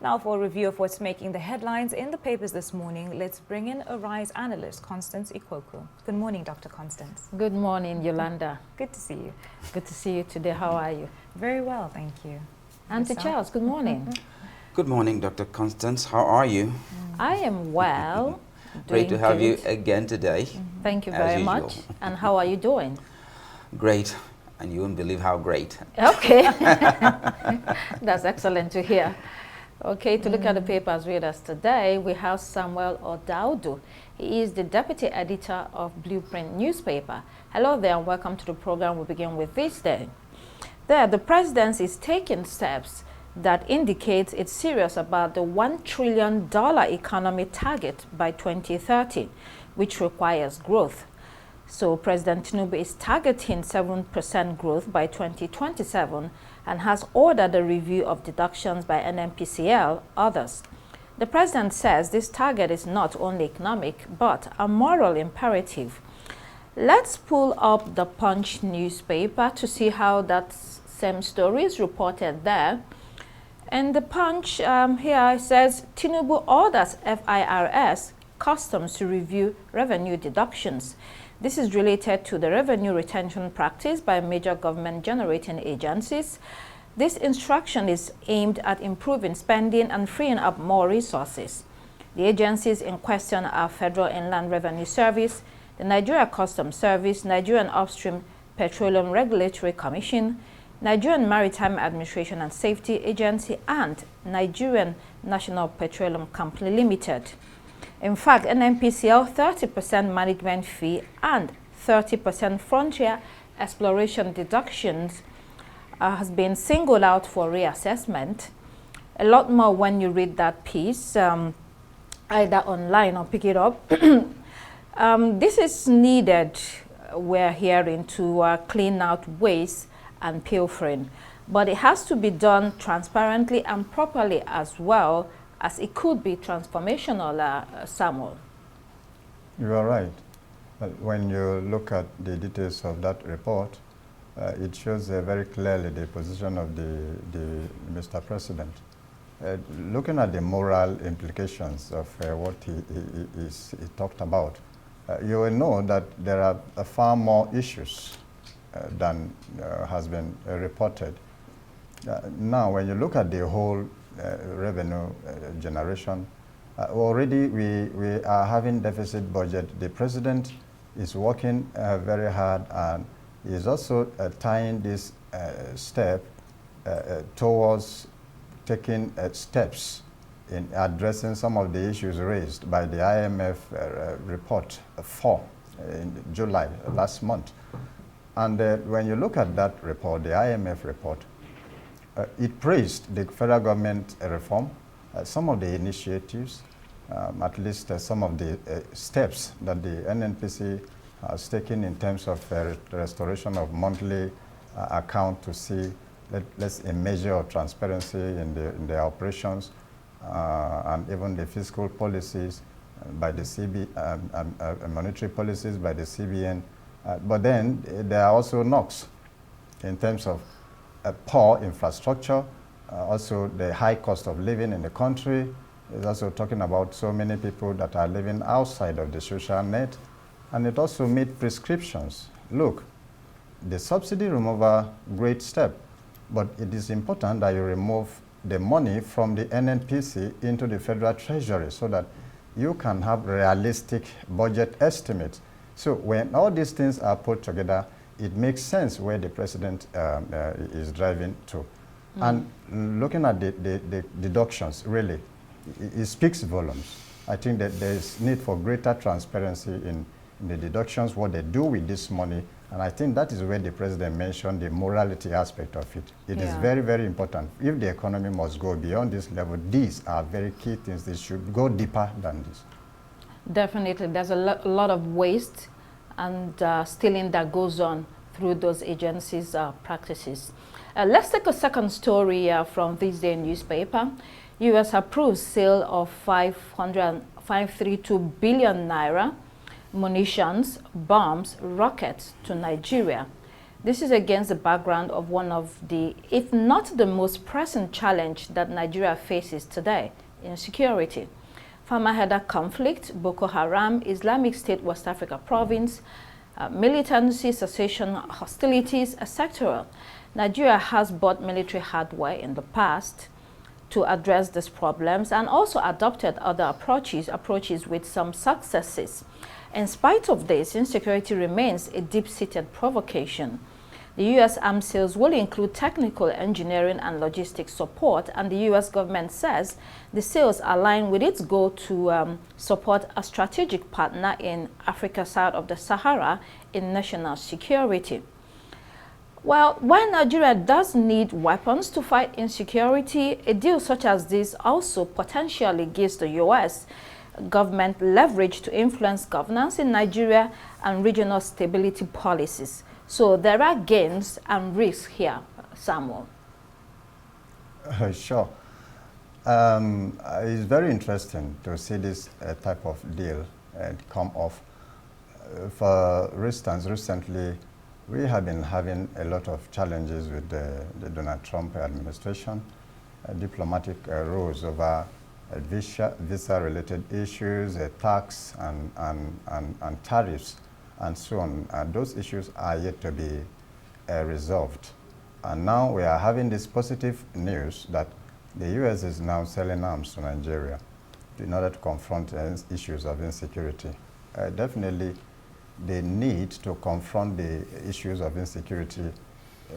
Now for a review of what's making the headlines in the papers this morning, let's bring in Arise analyst Constance Ikwoku. Good morning, Dr. Constance. Good morning, Yolanda. Good to see you. Good to see you today. How are you? Very well, thank you. Auntie Charles, good morning. Good morning, Dr. Constance. How are you? I am well. Great to have good. you again today. Thank you as very usual. much. And how are you doing? Great. And you won't believe how great. Okay. That's excellent to hear. Okay, to look at the papers with us today, we have Samuel Odaudu. He is the deputy editor of Blueprint newspaper. Hello there and welcome to the program. We begin with this day. There, the presidency is taking steps that indicates it's serious about the $1 trillion economy target by 2030, which requires growth. So President Tinubu is targeting 7% growth by 2027 and has ordered a review of deductions by NNPCL, others. The president says this target is not only economic, but a moral imperative. Let's pull up the Punch newspaper to see how that same story is reported there. And the Punch here says, Tinubu orders FIRS Customs to review revenue deductions. This is related to the revenue retention practice by major government-generating agencies. This instruction is aimed at improving spending and freeing up more resources. The agencies in question are Federal Inland Revenue Service, the Nigeria Customs Service, Nigerian Upstream Petroleum Regulatory Commission, Nigerian Maritime Administration and Safety Agency, and Nigerian National Petroleum Company Limited. In fact, NNPCL 30% management fee and 30% frontier exploration deductions has been singled out for reassessment. A lot more when you read that piece, either online or pick it up. This is needed, we're hearing, to clean out waste and pilfering. But it has to be done transparently and properly as well, as it could be transformational, Samuel. You are right. When you look at the details of that report, it shows very clearly the position of the Mr. President. Looking at the moral implications of what he talked about, you will know that there are far more issues than has been reported. Now, when you look at the whole revenue generation, already we are having deficit budget. The president is working very hard and is also tying this step towards taking steps in addressing some of the issues raised by the IMF report 4 in July last month. And when you look at that report, the IMF report, it praised the federal government reform, some of the initiatives, at least some of the steps that the NNPC has taken in terms of restoration of monthly account to see let's a measure of transparency in the operations and even the fiscal policies by the monetary policies by the CBN. But then there are also knocks in terms of poor infrastructure, also the high cost of living in the country. It's also talking about so many people that are living outside of the social net. And it also made prescriptions. Look, the subsidy removal, great step, but it is important that you remove the money from the NNPC into the Federal Treasury so that you can have realistic budget estimates. So when all these things are put together, it makes sense where the president is driving to. And looking at the deductions, really, it speaks volumes. I think that there is need for greater transparency in the deductions, what they do with this money. And I think that is where the president mentioned the morality aspect of it. It is very, very important. If the economy must go beyond this level, these are very key things. They should go deeper than this. Definitely. There's a lot of waste and stealing that goes on through those agencies' practices. Let's take a second story from this day newspaper. U.S. approves sale of 532 billion naira munitions, bombs, rockets to Nigeria. This is against the background of one of the, if not the most pressing challenge that Nigeria faces today, insecurity. Farmer-herder conflict, Boko Haram, Islamic State West Africa province, militancy, secession, hostilities, etc. Nigeria has bought military hardware in the past to address these problems and also adopted other approaches with some successes. In spite of this, insecurity remains a deep-seated provocation. The U.S. arms sales will include technical, engineering, and logistics support, and the U.S. government says the sales align with its goal to support a strategic partner in Africa south of the Sahara in national security. Well, while Nigeria does need weapons to fight insecurity, a deal such as this also potentially gives the U.S. government leverage to influence governance in Nigeria and regional stability policies. So there are gains and risks here, Samuel. Sure. It's very interesting to see this type of deal come off. For instance, recently we have been having a lot of challenges with the Donald Trump administration, diplomatic rules over visa-related issues, tax and tariffs, and so on. Those issues are yet to be resolved. And now we are having this positive news that the U.S. is now selling arms to Nigeria in order to confront issues of insecurity. Definitely, the need to confront the issues of insecurity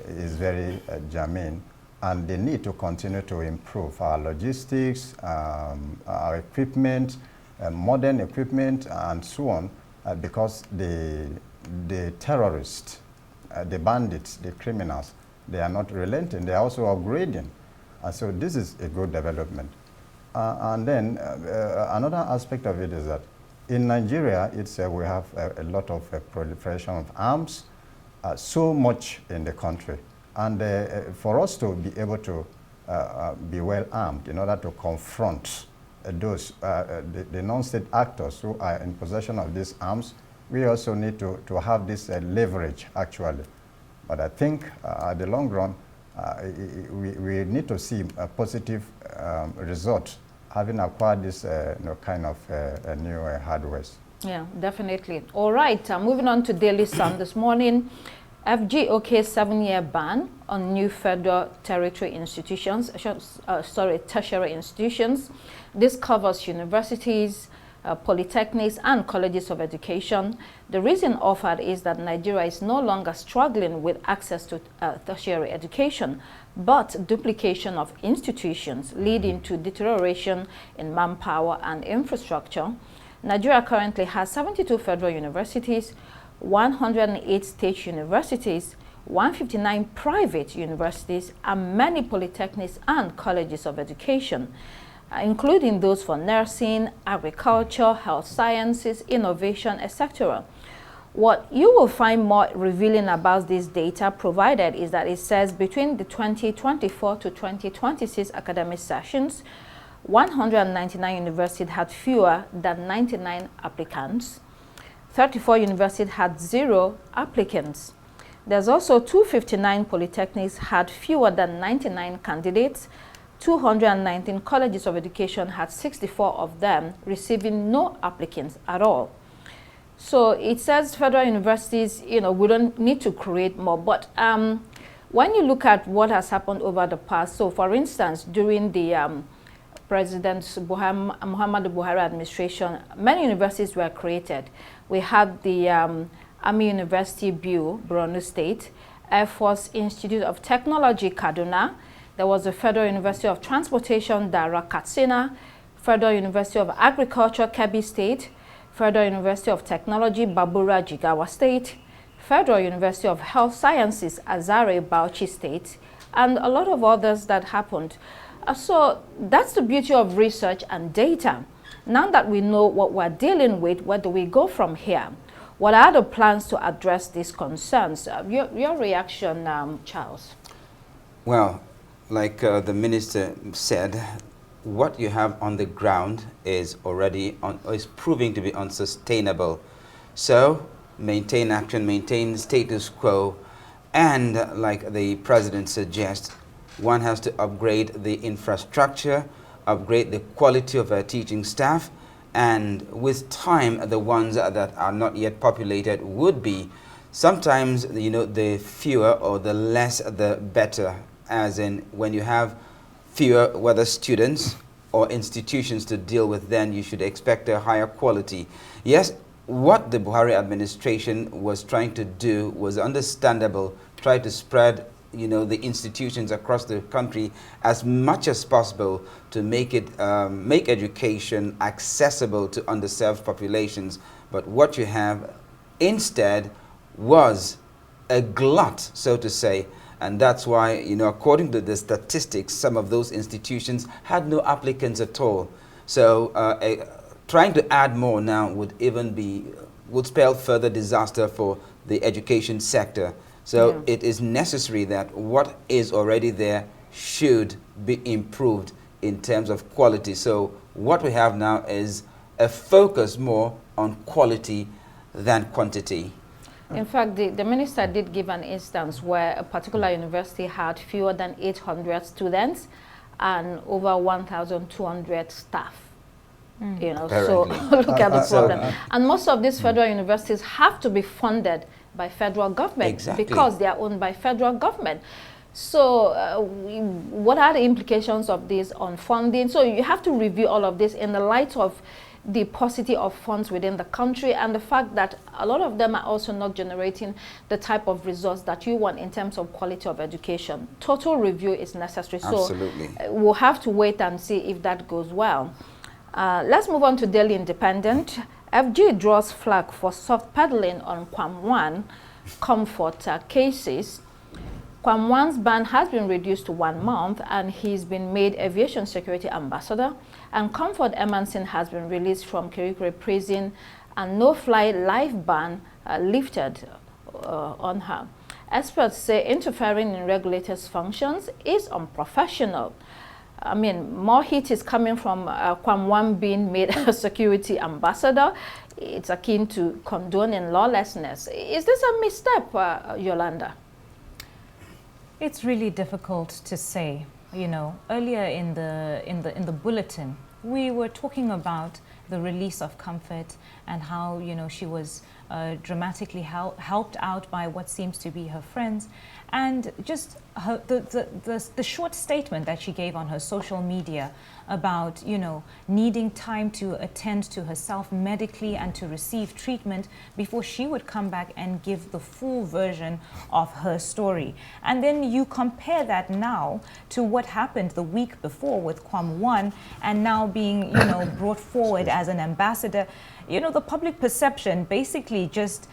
is very germane, and the need to continue to improve our logistics, our equipment, modern equipment, and so on, because the terrorists, the bandits, the criminals, they are not relenting, they are also upgrading. So this is a good development. And then another aspect of it is that in Nigeria, we have a lot of proliferation of arms, so much in the country. And for us to be able to be well armed in order to confront those, the non-state actors who are in possession of these arms, we also need to have this leverage, actually. But I think at the long run, we need to see a positive result having acquired this kind of new hardware. Yeah, definitely. All right, moving on to Daily Sun this morning. FGOK 7-year ban on new federal tertiary institutions. This covers universities, polytechnics, and colleges of education. The reason offered is that Nigeria is no longer struggling with access to tertiary education, but duplication of institutions leading to deterioration in manpower and infrastructure. Nigeria currently has 72 federal universities, 108 state universities, 159 private universities, and many polytechnics and colleges of education, including those for nursing, agriculture, health sciences, innovation, etc. What you will find more revealing about this data provided is that it says between the 2024 to 2026 academic sessions, 199 universities had fewer than 99 applicants. 34 universities had 0 applicants. There's also 259 polytechnics had fewer than 99 candidates. 219 colleges of education had 64 of them receiving no applicants at all. So it says federal universities, we don't need to create more. But when you look at what has happened over the past, so for instance, during the President Muhammadu Buhari administration, many universities were created. We had the Army University Biu, Borno State, Air Force Institute of Technology, Kaduna. There was the Federal University of Transportation, Dara, Katsina, Federal University of Agriculture, Kebbi State, Federal University of Technology, Babura, Jigawa State, Federal University of Health Sciences, Azare, Bauchi State, and a lot of others that happened. So that's the beauty of research and data. Now that we know what we're dealing with, where do we go from here? What are the plans to address these concerns? Your reaction, Charles? Well, like the minister said, what you have on the ground is already is proving to be unsustainable. So maintain action, maintain status quo, And like the president suggests, one has to upgrade the infrastructure, upgrade the quality of our teaching staff, and with time, the ones that are not yet populated would be. Sometimes, you know, the fewer or the less, the better, as in when you have fewer, whether students or institutions to deal with, then you should expect a higher quality. Yes, what the Buhari administration was trying to do was understandable, try to spread, you know, the institutions across the country as much as possible to make it, make education accessible to underserved populations. But what you have instead was a glut, so to say, and that's why, you know, according to the statistics, some of those institutions had no applicants at all. So trying to add more now would would spell further disaster for the education sector. So it is necessary that what is already there should be improved in terms of quality. So what we have now is a focus more on quality than quantity. In fact, the minister did give an instance where a particular university had fewer than 800 students and over 1,200 staff. You know, so look at the problem. And most of these federal universities have to be funded by federal government because they are owned by federal government. So what are the implications of this on funding? So you have to review all of this in the light of the paucity of funds within the country and the fact that a lot of them are also not generating the type of results that you want in terms of quality of education. Total review is necessary. Absolutely. So we'll have to wait and see if that goes well. Let's move on to Daily Independent. FG draws flag for soft peddling on Kwam1 comfort cases. Kwam1's ban has been reduced to 1 month and he's been made aviation security ambassador. And Comfort Emanson has been released from Kirikiri prison and no-fly life ban lifted on her. Experts say interfering in regulators' functions is unprofessional. I mean, more heat is coming from Kwam1 being made a security ambassador. It's akin to condoning lawlessness. Is this a misstep, Yolanda? It's really difficult to say. You know, earlier in the bulletin, we were talking about the release of Comfort and how, you know, she was dramatically helped out by what seems to be her friends, and just her, the short statement that she gave on her social media about, you know, needing time to attend to herself medically and to receive treatment before she would come back and give the full version of her story. And then you compare that now to what happened the week before with Kwam1 and now being, you know, brought forward as an ambassador. You know, the public perception basically just,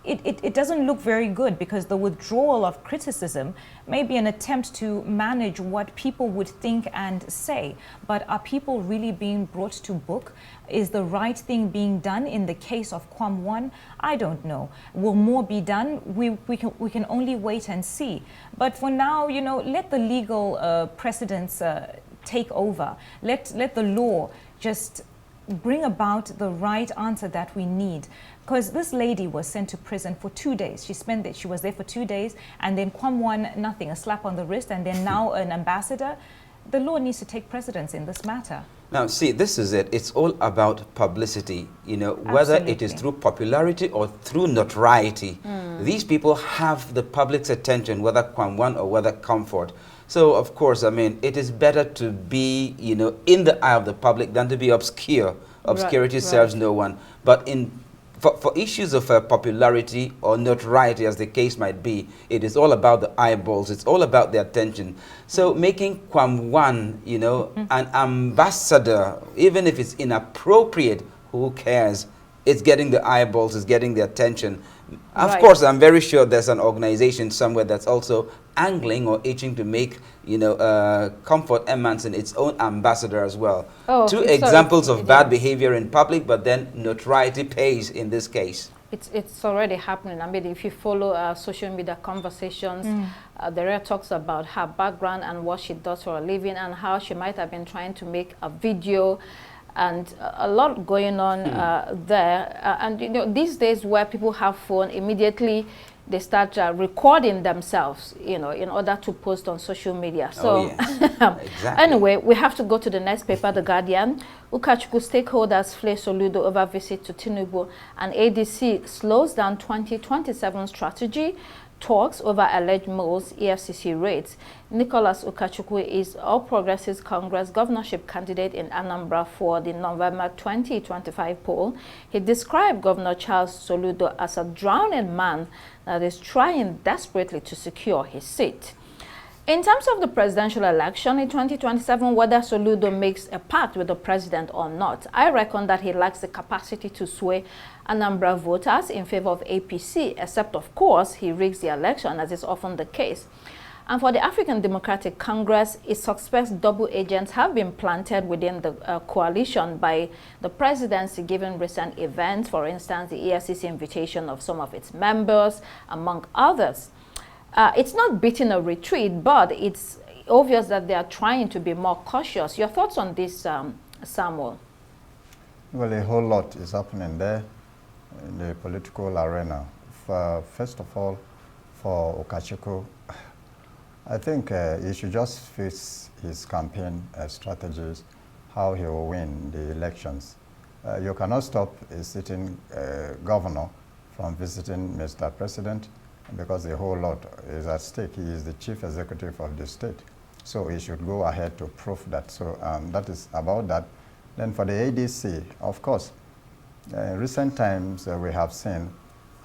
it doesn't look very good, because the withdrawal of criticism may be an attempt to manage what people would think and say. But are people really being brought to book? Is the right thing being done in the case of Kwam1? I don't know. Will more be done? We can only wait and see. But for now, you know, let the legal precedents take over. Let the law just bring about the right answer that we need. Because this lady was sent to prison for 2 days. She was there for 2 days, and then Kwam1, nothing, a slap on the wrist, and then now an ambassador. The law needs to take precedence in this matter. Now, see, this is it. It's all about publicity, you know, whether it is through popularity or through notoriety. These people have the public's attention, whether Kwam1 or whether Comfort. So, of course, I mean, it is better to be, you know, in the eye of the public than to be obscure. Obscurity serves no one. But for issues of popularity or notoriety, as the case might be, it is all about the eyeballs. It's all about the attention. So making Kwam1, you know, an ambassador, even if it's inappropriate, who cares? It's getting the eyeballs, it's getting the attention. Of course, I'm very sure there's an organization somewhere that's also angling or itching to make, you know, Comfort Emanson its own ambassador as well. Two examples of bad behavior in public, but then notoriety pays in this case. It's already happening. I mean, if you follow social media conversations, there are talks about her background and what she does for a living and how she might have been trying to make a video, and a lot going on there. And you know, these days where people have phone, immediately they start recording themselves, you know, in order to post on social media. So exactly. Anyway, we have to go to the next paper, The Guardian. Ukachukwu stakeholders flay Soludo over visit to Tinubu, and ADC slows down 2027 strategy. Talks over alleged moles, EFCC raids. Nicholas Ukachukwu is All Progressives Congress governorship candidate in Anambra for the November 2025 poll. He described Governor Charles Soludo as a drowning man that is trying desperately to secure his seat. In terms of the presidential election in 2027, whether Soludo makes a pact with the president or not, I reckon that he lacks the capacity to sway Anambra voters in favor of APC, except, of course, he rigs the election, as is often the case. And for the African Democratic Congress, it suspects double agents have been planted within the coalition by the presidency, given recent events, for instance, the EFCC invitation of some of its members, among others. It's not beating a retreat, but it's obvious that they are trying to be more cautious. Your thoughts on this, Samuel? Well, a whole lot is happening there in the political arena. First of all, for Ukachukwu, I think he should just fix his campaign strategies, how he will win the elections. You cannot stop a sitting governor from visiting Mr. President, because a whole lot is at stake. He is the chief executive of the state. So he should go ahead to prove that. So that is about that. Then for the ADC, of course, in recent times we have seen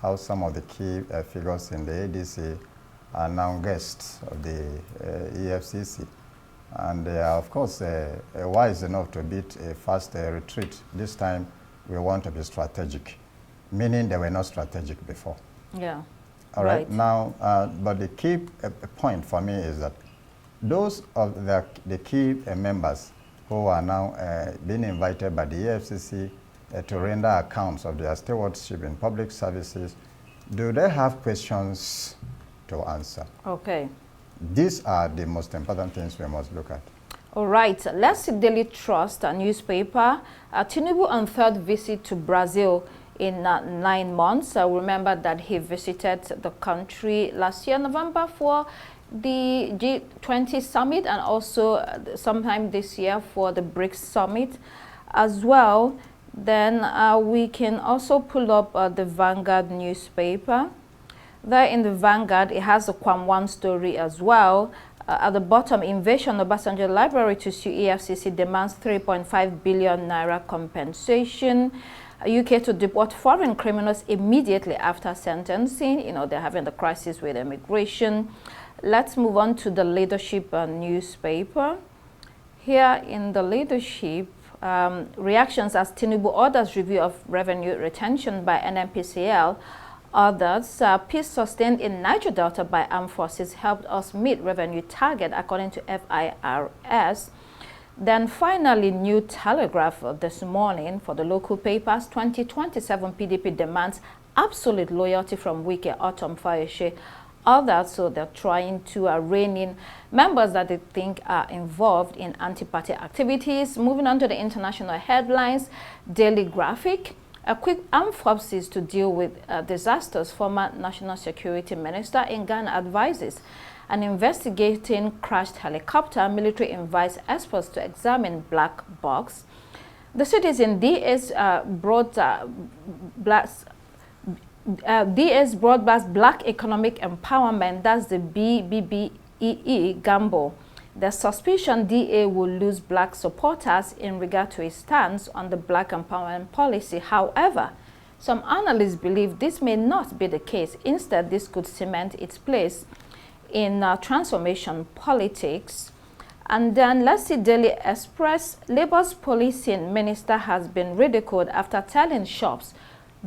how some of the key figures in the ADC are now guests of the EFCC. And they are, of course, wise enough to beat a fast retreat. This time we want to be strategic, meaning they were not strategic before. Yeah. All right. Now, but the key point for me is that those of the key members who are now being invited by the EFCC to render accounts of their stewardship in public services, do they have questions to answer? Okay. These are the most important things we must look at. All right. Let's see Daily Trust, a newspaper. Tinubu on third visit to Brazil in 9 months. Remember that he visited the country last year, November, for the G20 summit, and also sometime this year for the BRICS summit as well. Then we can also pull up the Vanguard newspaper. There in the Vanguard, it has a Kwam1 story as well. At the bottom, invasion Obasanjo Library to sue EFCC demands 3.5 billion naira compensation. UK to deport foreign criminals immediately after sentencing. You know, they're having the crisis with immigration. Let's move on to the Leadership newspaper. Here in the Leadership, reactions as Tinubu orders review of revenue retention by NNPCL. Others, peace sustained in Niger Delta by armed forces helped us meet revenue target according to FIRS. Then finally, New Telegraph this morning for the local papers, 2027 PDP demands absolute loyalty from Wike Autumn Fayoshe. Others, so they're trying to rein in members that they think are involved in anti-party activities. Moving on to the international headlines, Daily Graphic. A quick armed forces to deal with disasters, former National Security Minister in Ghana advises. An investigating crashed helicopter, military invites experts to examine black box. The Citizen DS broadcast Black Economic Empowerment, that's the BBBEE gamble. The suspicion DA will lose black supporters in regard to his stance on the black empowerment policy. However, some analysts believe this may not be the case. Instead, this could cement its place in transformation politics. And then let's see Daily Express. Labour's policing minister has been ridiculed after telling shops,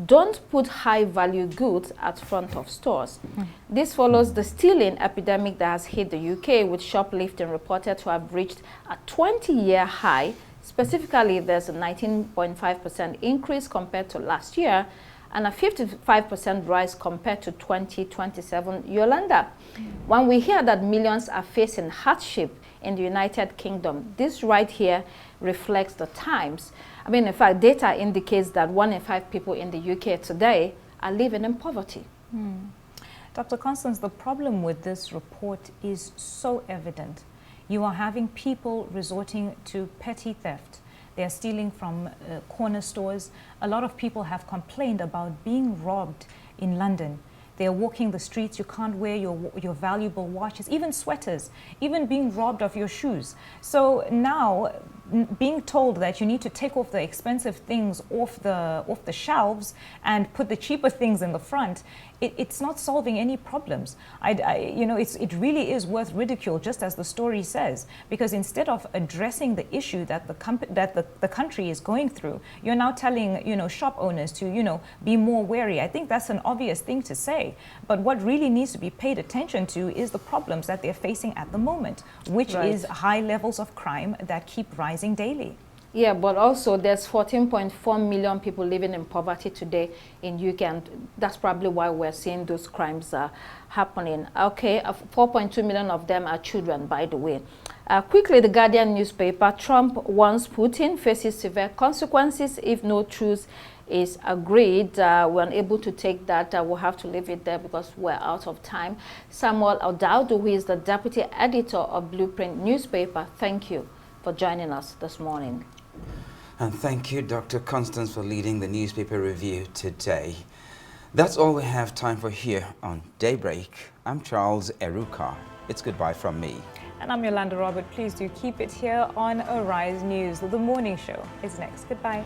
don't put high-value goods at front of stores. This follows the stealing epidemic that has hit the UK, with shoplifting reported to have reached a 20-year high. Specifically, there's a 19.5% increase compared to last year and a 55% rise compared to 2027. Yolanda, when we hear that millions are facing hardship in the United Kingdom, this right here reflects the times. I mean, in fact, data indicates that 1 in 5 people in the UK today are living in poverty. Dr. Constance, the problem with this report is so evident. You are having people resorting to petty theft. They are stealing from corner stores. A lot of people have complained about being robbed in London. They are walking the streets, you can't wear your valuable watches, even sweaters, even being robbed of your shoes. So now, being told that you need to take off the expensive things off the shelves and put the cheaper things in the front, it's not solving any problems. It really is worth ridicule, just as the story says, because instead of addressing the issue that the country is going through, you're now telling shop owners to be more wary. I think that's an obvious thing to say, but what really needs to be paid attention to is the problems that they're facing at the moment, which is high levels of crime that keep rising daily. Yeah, but also there's 14.4 million people living in poverty today in UK, and that's probably why we're seeing those crimes happening. Okay, 4.2 million of them are children, by the way. Quickly, the Guardian newspaper, Trump warns Putin faces severe consequences if no truce is agreed. We're unable to take that. We'll have to leave it there because we're out of time. Samuel Odaudu, who is the deputy editor of Blueprint newspaper, thank you for joining us this morning. And thank you, Dr. Constance, for leading the newspaper review today. That's all we have time for here on Daybreak. I'm Charles Eruka. It's goodbye from me. And I'm Yolanda Robert. Please do keep it here on Arise News. The morning show is next. Goodbye.